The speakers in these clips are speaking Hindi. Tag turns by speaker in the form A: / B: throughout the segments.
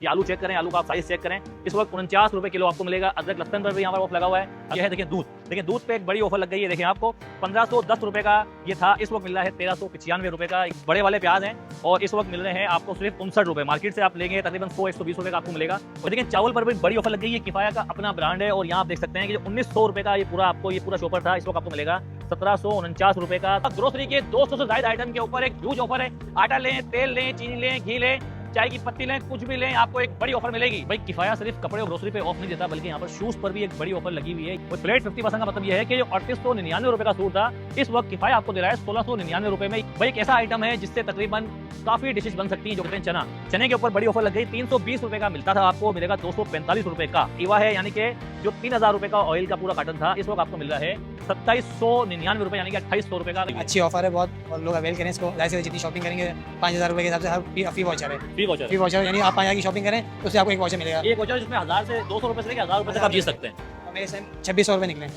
A: ये आलू चेक करें, आलू का आप साइज चेक करें, इस वक्त 49 रुपए किलो आपको मिलेगा। अदरक लहसन पर भी यहाँ पर ऑफ लगा हुआ है। ये है देखिए दूध, देखिए दूध पे एक बड़ी ऑफर लग गई है। देखिए आपको 1510 रुपए का ये था, इस वक्त मिल रहा है 1395 रुपए का। बड़े वाले प्याज हैं और इस वक्त मिल रहे हैं आपको सिर्फ 59 रुपए। मार्केट से आप लेंगे तकरीबन 100-120 रुपए का आपको मिलेगा। और देखिए चावल पर भी बड़ी ऑफर लग गई है। किफाया का अपना ब्रांड है और यहाँ आप देख सकते हैं कि 1900 रुपए का ये पूरा शॉपर था, इस वक्त आपको मिलेगा 1749 रुपए का। ग्रोसरी के 200 से ज्यादा आइटम के ऊपर एक ह्यूज ऑफर है। आटा लें, तेल लें, चीनी लें, घी लें, चाय की पत्ती लें, कुछ भी लें, आपको एक बड़ी ऑफर मिलेगी। भाई किफाया सिर्फ कपड़े और ग्रोसरी पे ऑफ नहीं देता, बल्कि यहाँ पर शूज पर भी एक बड़ी ऑफर लगी हुई है। और फ्लैट 50% का मतलब यह है कि जो 3899 रुपए का सूट था, इस वक्त किफाया आपको दे रहा है 1699 रुपए में। भाई एक ऐसा आइटम है जिससे तकरीबन काफी डिशेज बन सकती है, जो कहते हैं चना। चने के ऊपर बड़ी ऑफर लग गई। 320 रुपए का मिलता था, आपको मिलेगा 245 रुपए का। ईवा है यानी कि जो 3000 रुपए का ऑयल का पूरा कार्टन था, इस वक्त आपको मिल रहा है 2799 रुपए यानी कि 2800 रुपए का।
B: अच्छी ऑफर है बहुत, और लोग अवेल करें इसको। जैसे जितनी शॉपिंग करेंगे 5000 रुपए के हिसाब से हर फी वॉचर है। फी वॉचर यानी आप 5000 की शॉपिंग करें तो उससे आपको एक वॉचर मिलेगा।
A: एक वॉचर जिसमें 1000 से 200 रुपए से लेकर 1000 रुपए तक आप जीत सकते हैं।
B: मेरे से 2600 रुपए निकले।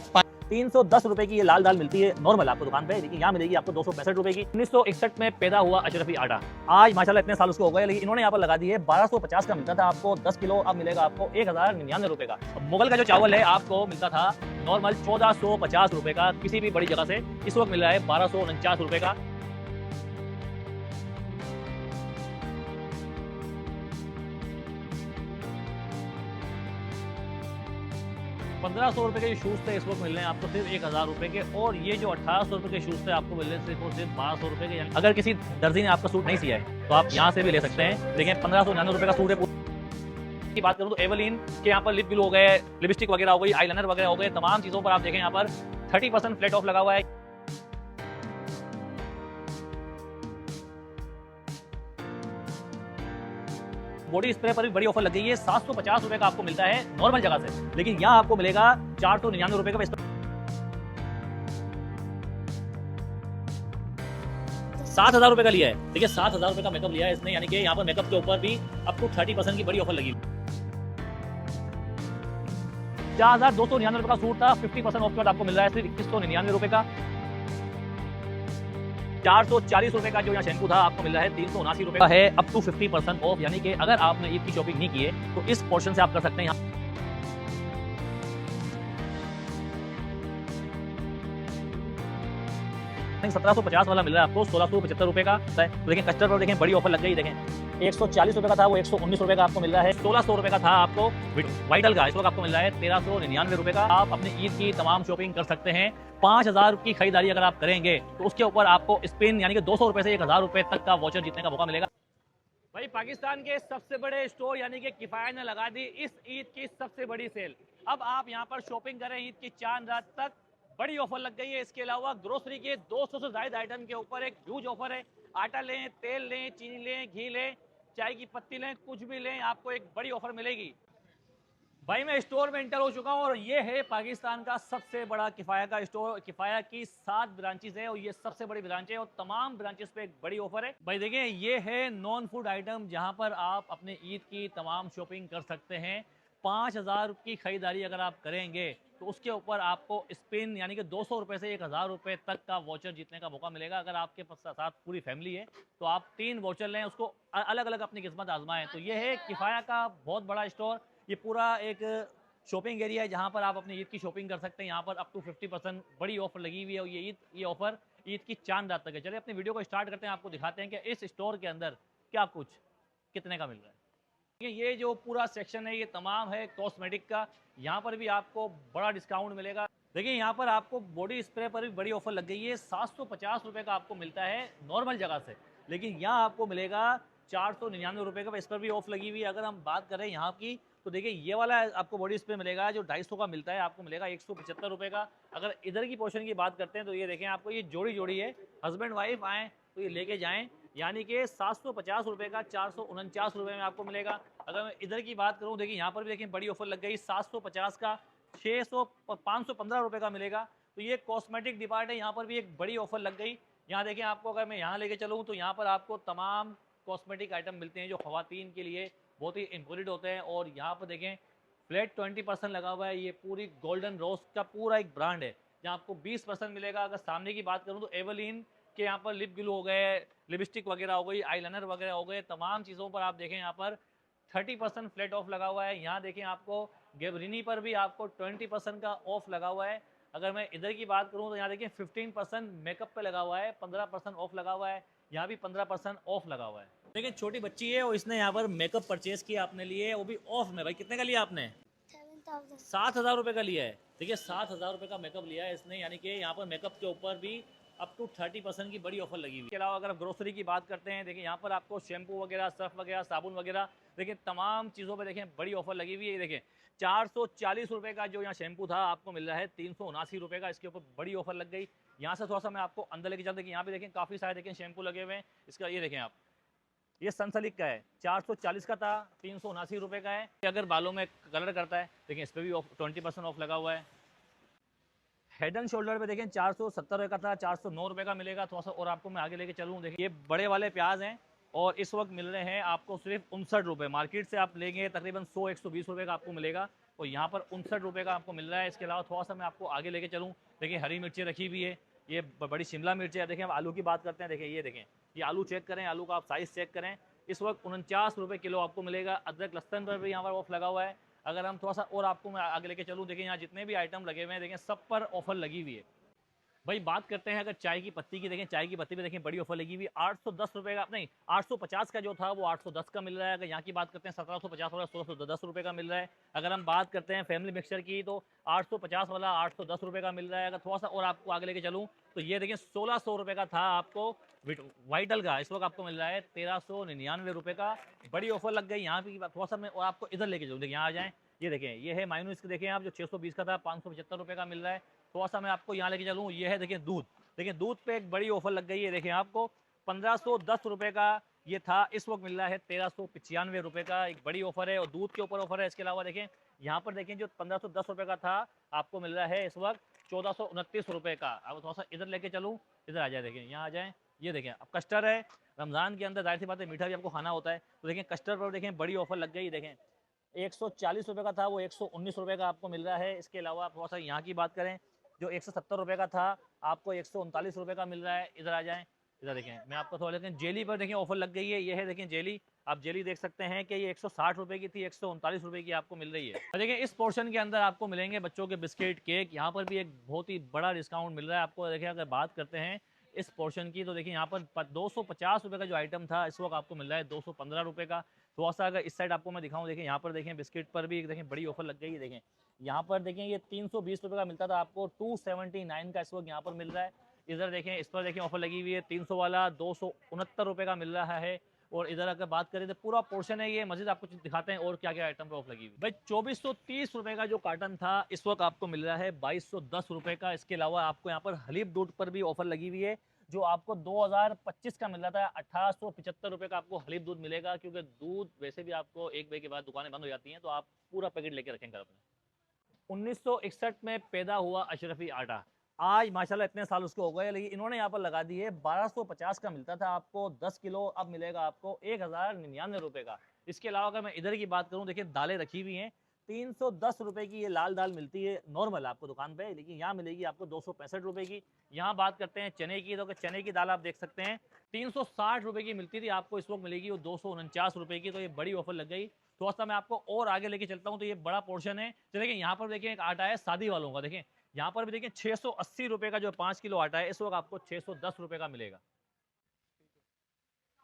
A: 310 रुपए की ये लाल दाल मिलती है नॉर्मल आपको दुकान पे, लेकिन यहाँ मिलेगी आपको 265 रुपए की। 1961 में पैदा हुआ अशरफी आटा, आज माशाल्लाह इतने साल उसको हो गए, लेकिन इन्होंने यहाँ पर लगा दी है 1250 का मिलता था आपको 10 किलो, अब मिलेगा आपको 1099 रुपए का। मुगल का जो चावल है आपको मिलता था नॉर्मल 1450 रुपए का किसी भी बड़ी जगह से, इस वक्त मिल रहा है 1249 रुपए का। ₹1500 रुपए के जो शूज थे इस वक्त मिल रहे हैं आपको सिर्फ 1000 रुपए के। और ये जो 1800 रुपए के शूज थे आपको मिल रहे हैं सिर्फ और सिर्फ 1200 रुपए के। यानी अगर किसी दर्जी ने आपका सूट नहीं सिया है तो आप यहाँ से भी ले सकते हैं। देखिए 1599 रुपए का सूट है। की बात करूँ तो एवलिन के यहाँ पर लिप ग्लो हो गए, लिपस्टिक वगैरह हो गई, आईलाइनर वगैरह हो गए, तमाम चीजों पर आप देखें यहाँ पर 30% फ्लैट ऑफ लगा हुआ है। बॉडी स्प्रे पर भी बड़ी ऑफर लग गई है। 750 रुपए का आपको मिलता है नॉर्मल जगह से, लेकिन यहाँ आपको मिलेगा 499 रुपए का। 7000 रुपए का लिया है। देखिए 7000 रुपए का मेकअप लिया है इसने, यानी कि यहाँ पर मेकअप के ऊपर भी अप टू 30% की बड़ी ऑफर लगी। 4299 रुपए का सूट था, 50% ऑफ के बाद आपको मिल रहा है सिर्फ 2199 रुपए का। 440 रुपए का जो यहाँ शैम्पू था आपको मिल रहा है 379 रुपए का है, अप टू 50% ऑफ। यानी कि अगर आपने ईद की शॉपिंग नहीं की है तो इस पोर्शन से आप कर सकते हैं। यहाँ 1750 वाला मिल रहा है आपको 1675 रुपए का। तो देखें कस्टर्ड पर देखें बड़ी ऑफर लग गई। देखें 140 रुपए का था, वो 119 रुपए का आपको मिल रहा है। 1600 रुपए का था आपको वाइटल का, इस वक्त आपको मिल रहा है 1399 रुपए का। आप अपनी ईद की तमाम शॉपिंग कर सकते हैं। 5000 की खरीदारी अगर आप करेंगे तो उसके ऊपर आपको स्पिन यानी कि 200 रुपए से 1000 रुपए तक का वॉचर जीतने का मौका मिलेगा। भाई पाकिस्तान के सबसे बड़े स्टोर यानी कि किफाया ने लगा दी इस ईद की सबसे बड़ी सेल। अब आप यहाँ पर शॉपिंग करें ईद की चांद रात तक, बड़ी ऑफर लग गई है। इसके अलावा ग्रोसरी के 200 से ज्यादा आइटम के ऊपर एक ह्यूज ऑफर है। आटा लें, तेल लें, चीनी लें, घी लें, चाय की पत्ती लें, कुछ भी लें, आपको एक बड़ी ऑफर मिलेगी। भाई मैं स्टोर में एंटर हो चुका हूँ और ये है पाकिस्तान का सबसे बड़ा किफाया का स्टोर। किफाया की 7 ब्रांचेस है और ये सबसे बड़ी ब्रांच है और तमाम ब्रांचेस पे एक बड़ी ऑफर है। भाई देखिए ये है नॉन फूड आइटम, जहाँ पर आप अपने ईद की तमाम शॉपिंग कर सकते हैं। 5000 की खरीदारी अगर आप करेंगे तो उसके ऊपर आपको स्पिन यानी कि 200 रुपए से 1000 रुपए तक का वॉचर जीतने का मौका मिलेगा। अगर आपके साथ पूरी फैमिली है तो आप 3 वॉचर लें, उसको अलग अलग अपनी किस्मत आजमाएं। तो ये है किफाया का बहुत बड़ा स्टोर। ये पूरा एक शॉपिंग एरिया है जहाँ पर आप अपनी ईद की शॉपिंग कर सकते हैं। यहाँ पर अप टू 50% बड़ी ऑफर लगी हुई है और ये ऑफर ईद की चांद रात तक है। चलिए अपनी वीडियो को स्टार्ट करते हैं, आपको दिखाते हैं कि इस स्टोर के अंदर क्या कुछ कितने का मिल रहा है। ये जो पूरा सेक्शन है ये तमाम है कॉस्मेटिक का, यहाँ पर भी आपको बड़ा डिस्काउंट मिलेगा। देखिए यहाँ पर आपको बॉडी स्प्रे पर भी बड़ी ऑफर लग गई है। 750 रुपए का आपको मिलता है नॉर्मल जगह से, लेकिन यहाँ आपको मिलेगा 499 रुपए का। इस पर भी ऑफ लगी हुई है। अगर हम बात करें यहाँ की तो देखिए ये वाला आपको बॉडी स्प्रे मिलेगा जो 250 का मिलता है, आपको मिलेगा 175 रुपए का। अगर इधर की पोर्शन की बात करते हैं तो ये देखें आपको ये जोड़ी है, हस्बैंड वाइफ आए तो ये लेके जाएं, यानी कि 750 रुपए का 449 रुपए में आपको मिलेगा। अगर मैं इधर की बात करूं देखिए यहाँ पर भी देखें बड़ी ऑफर लग गई। 750 का 515 रुपए का मिलेगा। तो ये कॉस्मेटिक डिपार्ट है, यहाँ पर भी एक बड़ी ऑफर लग गई। यहाँ देखें आपको अगर मैं यहाँ लेके चलूँ तो यहाँ पर आपको तमाम कॉस्मेटिक आइटम मिलते हैं जो ख़वातीन के लिए बहुत ही इम्पोर्टेंट होते हैं। और यहाँ पर देखें फ्लैट 20% लगा हुआ है। ये पूरी गोल्डन रोज का पूरा एक ब्रांड है जहाँ आपको 20% मिलेगा। अगर सामने की बात करूँ तो एवलिन के यहाँ पर लिप ग्लो हो गए, लिपस्टिक वगैरह हो गई, आईलाइनर वगैरह हो गए, तमाम चीज़ों पर आप देखें यहाँ पर 30% फ्लैट ऑफ लगा हुआ है। यहाँ देखें आपको गेबरिनी पर भी आपको 20% का ऑफ लगा हुआ है। अगर मैं इधर की बात करूँ तो यहाँ देखिए 15% मेकअप पे लगा हुआ है, 15% ऑफ लगा हुआ है, यहाँ भी 15% ऑफ लगा हुआ है। देखिए छोटी बच्ची है और इसने यहाँ पर मेकअप परचेज किया अपने लिए, वो भी ऑफ में। भाई कितने का लिया आपने? 7,000 रुपये का लिया है। देखिए 7,000 रुपये का मेकअप लिया है इसने, यानी कि यहाँ पर मेकअप के ऊपर भी अप टू 30% की बड़ी ऑफर लगी हुई है। इसके अलावा अगर ग्रोसरी की बात करते हैं, देखिए यहाँ पर आपको शैम्पू वगैरह, सर्फ वगैरह, साबुन वगैरह, देखिए तमाम चीज़ों पे देखें बड़ी ऑफर लगी हुई है। देखिए 440 रुपये का जो यहाँ शैम्पू था आपको मिल रहा है 379 रुपये का, इसके ऊपर बड़ी ऑफर लग गई। यहाँ से थोड़ा सा मैं आपको अंदर लेके चलते, यहाँ पे देखें काफ़ी सारे देखें शैम्पू लगे हुए हैं। इसका ये देखें आप, ये सनसिल्क का है, 440 का था, 379 रुपये का है। अगर बालों में कलर करता है देखिए इस पर भी 20% ऑफ लगा हुआ है। हेड एंड शोल्डर पे देखें 470 रुपये का था, 409 रुपये का मिलेगा। थोड़ा सा और आपको मैं आगे लेके चलूँ, देखिए ये बड़े वाले प्याज हैं और इस वक्त मिल रहे हैं आपको सिर्फ 59 रुपये। मार्केट से आप लेंगे तकरीबन 100-120 रुपये का आपको मिलेगा और यहाँ पर 59 रुपये का आपको मिल रहा है। इसके अलावा थोड़ा सा मैं आपको आगे लेके चलूँ, देखिए हरी मिर्ची रखी हुई है, ये बड़ी शिमला मिर्च है। देखें अब आलू की बात करते हैं, देखिए ये देखें, ये आलू चेक करें, आलू का आप साइज़ चेक करें, इस वक्त 49 रुपये किलो आपको मिलेगा। अदरक लहसुन पर भी यहाँ पर ऑफ लगा हुआ है। अगर हम थोड़ा सा और आपको मैं आगे लेके चलूँ, देखिए यहाँ जितने भी आइटम लगे हुए हैं देखें सब पर ऑफर लगी हुई है। भाई बात करते हैं अगर चाय की पत्ती की, देखें चाय की पत्ती पे देखें बड़ी ऑफर लगी हुई, 810 रुपये का, नहीं 850 का जो था वो 810 का मिल रहा है। अगर यहाँ की बात करते हैं 1750 वाला 1610 रुपये का मिल रहा है। अगर हम बात करते हैं फैमिली मिक्सचर की तो 850 वाला 810 रुपये का मिल रहा है। अगर थोड़ा सा और आपको आगे लेके चलूँ तो ये देखें 1600 रुपये का था आपको वाइटल का, इस वक्त आपको मिल रहा है 1399 रुपये का। बड़ी ऑफर लग गई। यहाँ पे थोड़ा सा मैं और आपको इधर लेके चलूँ, देखिए यहाँ आ जाएँ, ये देखें ये है माइनस, देखें आप जो 620 का था 575 रुपये का मिल रहा है। थोड़ा सा मैं आपको यहाँ लेके चलूँ, ये है देखिए दूध, देखिए दूध पे एक बड़ी ऑफर लग गई है। देखिए आपको 1510 रुपये का ये था, इस वक्त मिल रहा है 1395 रुपये का, एक बड़ी ऑफर है और दूध के ऊपर ऑफर है। इसके अलावा देखें यहाँ पर देखें जो 1510 रुपये का था आपको मिल रहा है इस वक्त 1429 रुपये का। अब थोड़ा सा इधर लेके चलूँ, इधर आ जाए, देखें यहाँ आ जाए, ये देखें अब कस्टर्ड है, रमज़ान के अंदर जाहिर सी बात है मीठा भी आपको खाना होता है, तो देखें कस्टर्ड पर देखें बड़ी ऑफर लग गई। देखें 140 रुपये का था वो 119 रुपये का आपको मिल रहा है। इसके अलावा थोड़ा सा यहाँ की बात करें, जो 170 रुपये का था आपको 139 रुपये का मिल रहा है। इधर आ जाएं, इधर देखें मैं आपको थोड़ा लेकिन जेली पर देखें ऑफर लग गई है, ये है देखें जेली, आप जेली देख सकते हैं कि ये 160 रुपये की थी, 139 रुपये की आपको मिल रही है। और देखिए इस पोर्शन के अंदर आपको मिलेंगे बच्चों के बिस्किट, केक, यहाँ पर भी एक बहुत ही बड़ा डिस्काउंट मिल रहा है आपको। देखिए अगर बात करते हैं इस पोर्शन की तो देखिए यहाँ पर 250 रुपये का जो आइटम था इस वक्त आपको मिल रहा है 215 रुपये का। थोड़ा सा अगर इस साइड आपको मैं दिखाऊं, देखें यहाँ पर देखें बिस्किट पर भी देखें बड़ी ऑफर लग गई है। देखें यहाँ पर देखें ये 320 रुपये का मिलता था आपको 279 का इस वक्त यहाँ पर मिल रहा है। इधर देखें इस पर देखें ऑफर लगी हुई है 300 वाला 269 रुपये का मिल रहा है। और इधर अगर बात करें तो पूरा पोर्शन है ये। मजीद आपको दिखाते हैं और क्या क्या आइटम पर ऑफ लगी हुई। भाई 2430 रुपये का जो कार्टन था इस वक्त आपको मिल रहा है 2210 रुपये का। इसके अलावा आपको यहाँ पर हलीब दूध पर भी ऑफर लगी हुई है, जो आपको 2025 का मिल रहा था 1875 रुपये का आपको हलीब दूध मिलेगा, क्योंकि दूध वैसे भी आपको एक बजे के बाद दुकानें बंद हो जाती हैं, तो आप पूरा पैकेट लेके रखेंगे अपने। 1961 में पैदा हुआ अशरफी आटा, आज माशाल्लाह इतने साल उसको हो गए, लेकिन इन्होंने यहाँ पर लगा दी है 1250 का मिलता था आपको 10 किलो, अब मिलेगा आपको 1099 रुपये का। इसके अलावा अगर मैं इधर की बात करूँ, देखिए दालें रखी हुई हैं 310 रुपये की, ये लाल दाल मिलती है नॉर्मल आपको दुकान पे, लेकिन यहाँ मिलेगी आपको 265 रुपये की। यहाँ बात करते हैं चने की, तो चने की दाल आप देख सकते हैं 360 रुपये की मिलती थी, आपको इस वक्त मिलेगी वो 249 रुपये की, तो ये बड़ी ऑफर लग गई। थोड़ा सा मैं आपको और आगे लेके चलता हूँ, तो ये बड़ा पोर्शन है। तो देखिए यहाँ पर देखिए एक आटा है शादी वालों का, देखें यहाँ पर भी देखिए 680 रुपये का जो 5 किलो आटा है इस वक्त आपको 610 रुपये का मिलेगा।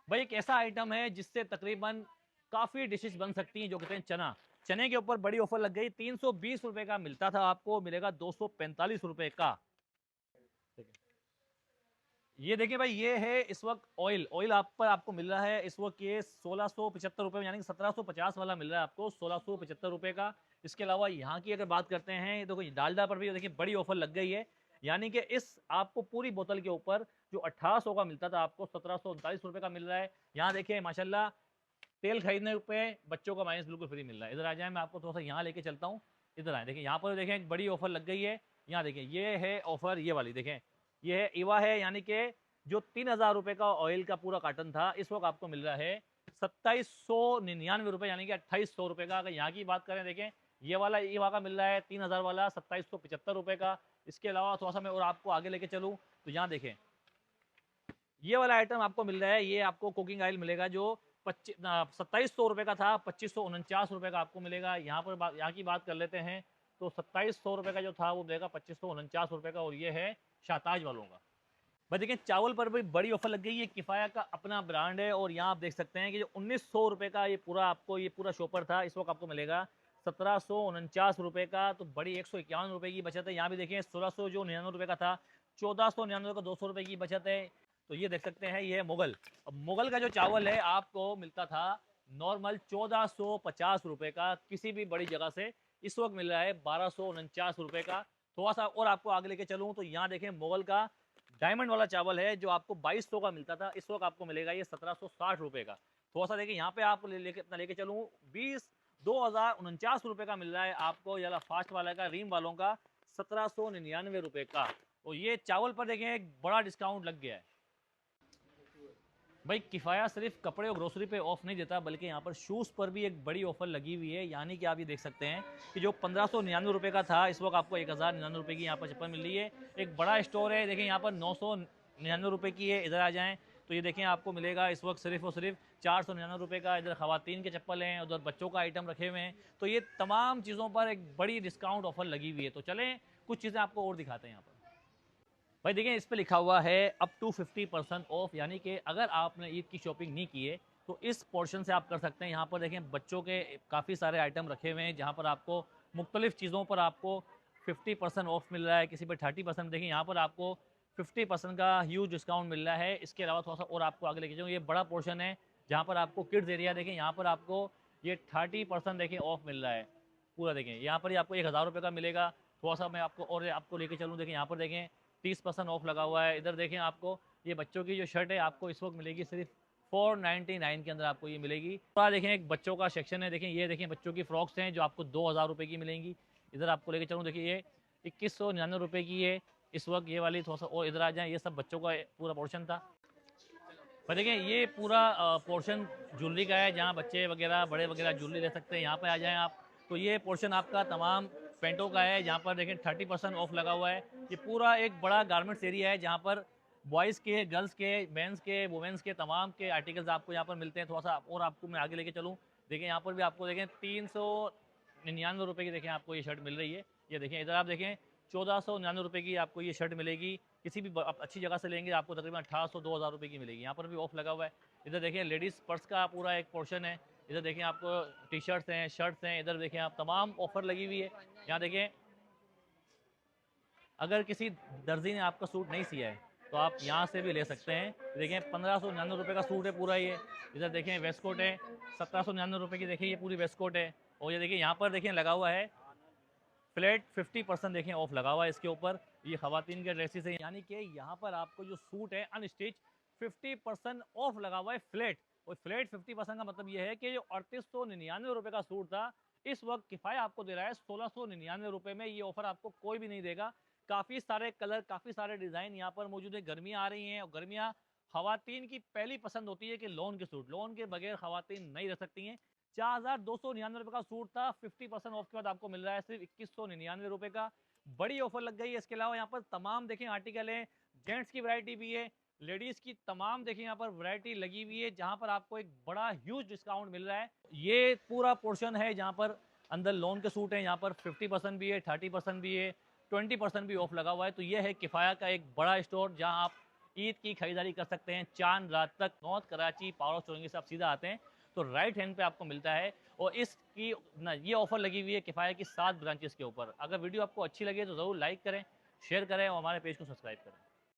A: भाई एक ऐसा आइटम है जिससे तकरीबन काफ़ी डिशेज बन सकती हैं, जो कहते हैं चना, चने के ऊपर बड़ी ऑफर लग गई। 320 रुपये का मिलता था, आपको मिलेगा 245 रुपये का। ये देखिए भाई ये है इस वक्त ऑयल, ऑयल आप पर आपको मिल रहा है इस वक्त ये 1675 रुपये, यानी कि 1750 वाला मिल रहा है आपको 1675 रुपये का। इसके अलावा यहाँ की अगर बात करते हैं तो डालडा पर भी देखिए बड़ी ऑफर लग गई है, यानी कि इस आपको पूरी बोतल के ऊपर जो 1800 का मिलता था आपको 1739 रुपये का मिल रहा है। यहाँ देखिए माशाल्लाह तेल खरीदने पे बच्चों का माइनस बिल्कुल फ्री मिल रहा है। इधर आ जाए, मैं आपको थोड़ा सा यहाँ लेके चलता हूँ, इधर आए, देखिए यहाँ पर देखें एक बड़ी ऑफर लग गई है। यहाँ देखें ये है ऑफर, ये वाली देखें, ये है ईवा है, यानी कि जो 3000 रुपये का ऑयल का पूरा कार्टन था इस वक्त आपको मिल रहा है 2799 रुपये, यानी कि 2800 रुपये का। अगर यहाँ की बात करें, देखें ये वाला ईवा का मिल रहा है 3000 वाला 2775 रुपये का। इसके अलावा थोड़ा सा मैं और आपको आगे लेके चलूँ तो यहाँ देखें ये वाला आइटम आपको मिल रहा है, ये आपको कुकिंग ऑयल मिलेगा जो ₹2700 का था, ₹2549 का आपको मिलेगा। यहाँ की बात कर लेते हैं तो ₹2700 का जो था वो मिलेगा ₹2549 का, और ये है शाहताज वालों का। भाई देखिए चावल पर भी बड़ी ऑफर लग गई है। किफ़ाया का अपना ब्रांड है, और यहाँ आप देख सकते हैं कि जो ₹1900 का ये पूरा शॉपर था, इस वक्त आपको मिलेगा ₹1749 का। तो बड़ी ₹151 की बचत है। यहाँ भी देखिए ₹1699 का था, ₹1499 का, ₹200 की बचत है। तो ये देख सकते हैं, ये है मुगल। अब मुगल का जो चावल है आपको मिलता था नॉर्मल ₹1450 का किसी भी बड़ी जगह से, इस वक्त मिल रहा है ₹1249 का। थोड़ा सा और आपको आगे लेके चलूँ तो यहाँ देखें मुगल का डायमंड वाला चावल है जो आपको 2200 का मिलता था, इस वक्त आपको मिलेगा ये ₹1760 का। थोड़ा सा देखिए यहाँ पे आप लेके चलूँ 2049 रुपये का मिल रहा है आपको, ये फास्ट वाला का रीम वालों का ₹1799 का। और ये चावल पर देखें एक बड़ा डिस्काउंट लग गया है। भाई किफ़ाया सिर्फ कपड़े और ग्रोसरी पे ऑफ नहीं देता, बल्कि यहाँ पर शूज़ पर भी एक बड़ी ऑफर लगी हुई है। यानी कि आप ये देख सकते हैं कि जो ₹1599 का था, इस वक्त आपको ₹1099 की यहाँ पर चप्पल मिल रही है। एक बड़ा स्टोर है, देखें यहाँ पर ₹999 की है। इधर आ जाएँ तो ये देखें आपको मिलेगा इस वक्त सिर्फ और सिर्फ ₹499 का। इधर ख़वातीन के चप्पल हैं, उधर बच्चों का आइटम रखे हुए हैं। तो ये तमाम चीज़ों पर एक बड़ी डिस्काउंट ऑफर लगी हुई है। तो चलें कुछ चीज़ें आपको और दिखाते हैं यहाँ पर। भाई देखिए इस पे लिखा हुआ है अप टू 50% ऑफ, यानी कि अगर आपने ईद की शॉपिंग नहीं की है तो इस पोर्शन से आप कर सकते हैं। यहाँ पर देखें बच्चों के काफ़ी सारे आइटम रखे हुए हैं, जहाँ पर आपको मुख्तलिफ चीज़ों पर आपको 50% ऑफ मिल रहा है, किसी पर 30%। देखिए यहाँ पर आपको 50% का ह्यूज डिस्काउंट मिल रहा है। इसके अलावा थोड़ा सा और आपको आगे लेके जाऊँ, ये बड़ा पोर्शन है जहाँ पर आपको किड्स एरिया देखें, यहाँ पर आपको ये 30% देखें ऑफ मिल रहा है पूरा। देखें यहाँ पर ही आपको ₹1000 का मिलेगा। थोड़ा सा मैं आपको लेके चलूँ, देखें यहाँ पर देखें 30% ऑफ लगा हुआ है। इधर देखें आपको ये बच्चों की जो शर्ट है आपको इस वक्त मिलेगी सिर्फ 499 के अंदर आपको ये मिलेगी। थोड़ा देखें एक बच्चों का सेक्शन है, देखें ये देखें बच्चों की फ्रॉक्स हैं जो आपको ₹2000 की मिलेंगी। इधर आपको लेके चलूँ, देखिए ये ₹2199 की है इस वक्त ये वाली। थोड़ा सा और इधर आ जाए, ये सब बच्चों का पूरा पोर्शन था। पर देखें ये पूरा पोर्शन ज्वेलरी का है, जहाँ बच्चे वगैरह बड़े वगैरह ज्वेलरी ले सकते हैं। यहाँ पर आ जाएँ आप तो ये पोर्शन आपका तमाम पेंटों का है, जहाँ पर देखें 30% ऑफ लगा हुआ है। ये पूरा एक बड़ा गारमेंट्स एरिया है जहाँ पर बॉयज़ के, गर्ल्स के, मेंस के, वुमेंस के तमाम के आर्टिकल्स आपको यहाँ पर मिलते हैं। थोड़ा सा और आपको मैं आगे लेके चलूँ, देखें यहाँ पर भी आपको देखें ₹399 की देखें आपको ये शर्ट मिल रही है। ये देखें इधर आप देखें ₹1499 की आपको ये शर्ट मिलेगी। किसी भी आप अच्छी जगह से लेंगे आपको तकरीबन 1800-2000 की मिलेगी। यहाँ पर भी ऑफ लगा हुआ है। इधर देखें लेडीज़ पर्स का पूरा एक पोर्शन है। इधर देखें आपको टी शर्ट्स हैं, शर्ट्स हैं। इधर देखें आप तमाम ऑफर लगी हुई है। यहाँ देखें अगर किसी दर्जी ने आपका सूट नहीं सिया है तो आप यहाँ से भी ले सकते हैं। देखें ₹1599 का सूट है पूरा ये। इधर देखें वेस्ट कोट है ₹1799 की, देखिए ये पूरी वेस्ट कोट है। और ये देखिए यहाँ पर देखें लगा हुआ है फ्लैट 50% देखें ऑफ लगा हुआ है इसके ऊपर। ये खवातीन के ड्रेसेस है, यानी कि यहाँ पर आपको जो सूट है अनस्टिच 50% ऑफ लगा हुआ है फ्लैट। और फ्लैट 50% का मतलब ये है कि जो ₹3899 का सूट था, इस वक्त किफ़ाया आपको दे रहा है ₹1699 में। ये ऑफर आपको कोई भी नहीं देगा। काफ़ी सारे कलर, काफ़ी सारे डिज़ाइन यहाँ पर मौजूद है। गर्मियाँ आ रही हैं और गर्मियाँ खवातीन की पहली पसंद होती है कि लोन के सूट, लोन के बगैर खवातीन नहीं रह सकती हैं। ₹4299 का सूट था, 50% ऑफ के बाद आपको मिल रहा है सिर्फ ₹2199 का। बड़ी ऑफर लग गई है। इसके अलावा यहाँ पर तमाम देखें आर्टिकल हैं, जेंट्स की वैरायटी भी है, लेडीज़ की तमाम देखिए यहाँ पर वैरायटी लगी हुई है, जहाँ पर आपको एक बड़ा ह्यूज डिस्काउंट मिल रहा है। ये पूरा पोर्शन है जहाँ पर अंदर लोन के सूट हैं, यहाँ पर 50% भी है, 30% भी है, 20% भी ऑफ लगा हुआ है। तो ये है किफ़ाया का एक बड़ा स्टोर जहाँ आप ईद की खरीदारी कर सकते हैं। चांद रात तक नॉर्थ कराची पावर चौरंगी से आप सीधा आते हैं तो राइट हैंड पे आपको मिलता है। और इसकी ये ऑफर लगी हुई है किफ़ाया की 7 ब्रांचेस के ऊपर। अगर वीडियो आपको अच्छी लगे तो ज़रूर लाइक करें, शेयर करें और हमारे पेज को सब्सक्राइब करें।